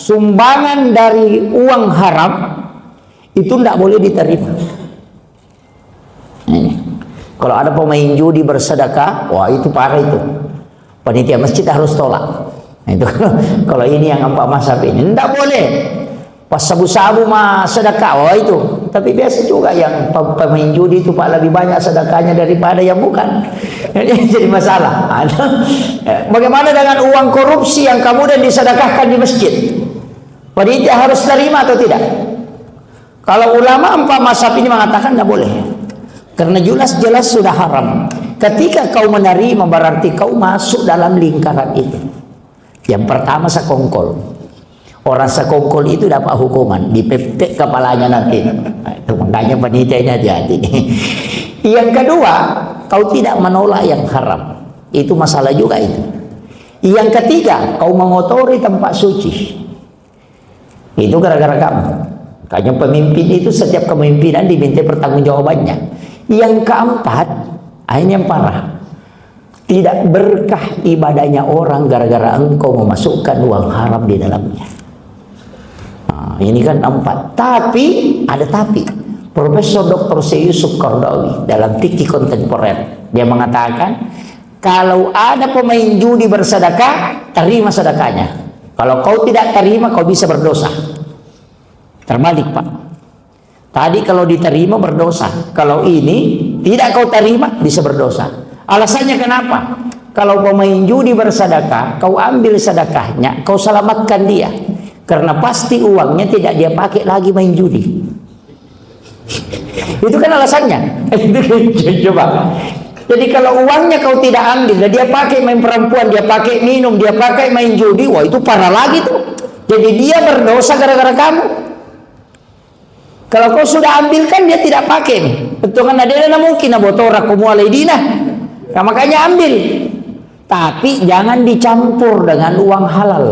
sumbangan dari uang haram itu tidak boleh diterima. Kalau ada pemain judi bersedekah, wah itu parah itu. Panitia masjid harus tolak. Itu kalau ini yang empat mazhab ini tidak boleh. Pas sabu-sabu mah sedekah, wah itu. Tapi biasa juga yang pemain judi itu Pak lebih banyak sedekahnya daripada yang bukan. Jadi masalah. Bagaimana dengan uang korupsi yang kemudian disedekahkan di masjid? Panitia harus terima atau tidak? Kalau ulama empat mazhab ini mengatakan tidak boleh. Karena jelas-jelas sudah haram. Ketika kau menerima berarti kau masuk dalam lingkaran itu. Yang pertama sekongkol. Orang sekongkol itu dapat hukuman, dipepek kepalanya nanti. Itu makanya panitia ini hati-hati. Yang kedua, kau tidak menolak yang haram. Itu masalah juga itu. Yang ketiga, kau mengotori tempat suci. Itu gara-gara kamu. Makanya pemimpin itu setiap kepemimpinan diminta pertanggungjawabannya. Yang keempat, ini yang parah. Tidak berkah ibadahnya orang gara-gara engkau memasukkan uang haram di dalamnya. Nah, ini kan empat. Tapi, ada tapi. Profesor Dr. Syekh Yusuf Qaradawi dalam fikih kontemporer, dia mengatakan, kalau ada pemain judi bersedekah, terima sedekahnya. Kalau kau tidak terima, kau bisa berdosa. Terbalik, Pak. Tadi kalau diterima berdosa, kalau ini tidak kau terima bisa berdosa. Alasannya kenapa? Kalau pemain judi bersedekah, kau ambil sedekahnya, kau selamatkan dia, karena pasti uangnya tidak dia pakai lagi main judi. Itu kan alasannya. Coba. Jadi kalau uangnya kau tidak ambil, dia pakai main perempuan, dia pakai minum, dia pakai main judi, wah itu parah lagi tuh. Jadi dia berdosa gara-gara kamu. Kalau kau sudah ambil kan dia tidak pakai. Betul kan? Ada mungkin abotora kumualaidina. Nah, makanya ambil. Tapi jangan dicampur dengan uang halal.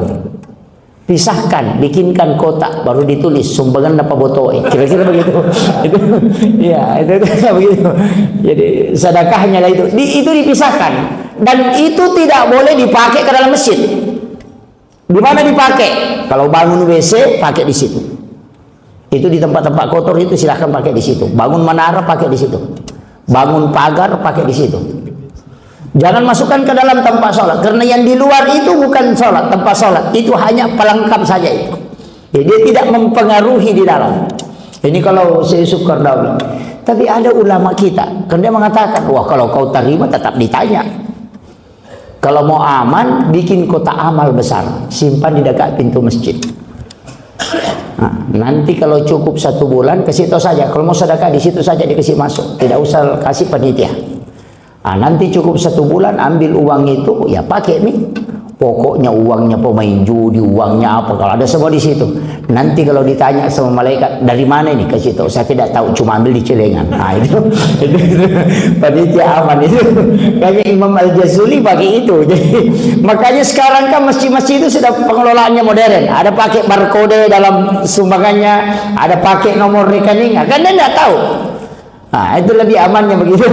Pisahkan, bikinkan kotak, baru ditulis sumbangan apa botoi. Kira-kira begitu. Itu, ya, itu begitu. Jadi sedekahnya lah itu. Itu dipisahkan. Dan itu tidak boleh dipakai ke dalam masjid. Di mana dipakai? Kalau bangun WC, pakai di situ. Itu di tempat-tempat kotor itu silahkan pakai di situ. Bangun menara pakai di situ. Bangun pagar pakai di situ. Jangan masukkan ke dalam tempat sholat, karena yang di luar itu bukan sholat, tempat sholat itu hanya pelengkap saja itu. Jadi dia tidak mempengaruhi di dalam. Ini kalau Syekh Yusuf Qaradawi. Tapi ada ulama kita, karena dia mengatakan, wah kalau kau terima tetap ditanya. Kalau mau aman, bikin kotak amal besar, simpan di dekat pintu masjid. Nah, nanti kalau cukup 1 bulan kasih tahu saja. Kalau mau sedekah di situ saja dikasih masuk, tidak usah kasih panitia. Nah, nanti cukup 1 bulan ambil uang itu, ya pakai nih. Pokoknya uangnya pemain judi, uangnya apa, kalau ada semua di situ. Nanti kalau ditanya sama malaikat, dari mana ini? Kasih tahu, saya tidak tahu, cuma ambil di celengan. Nah itu panitia aman itu. Kayaknya Imam Al-Jazuli pakai itu. Jadi makanya sekarang kan masjid-masjid itu sudah pengelolaannya modern. Ada pakai barcode dalam sumbangannya, ada pakai nomor rekeningnya. Kan dia tidak tahu. Nah itu lebih amannya begitu.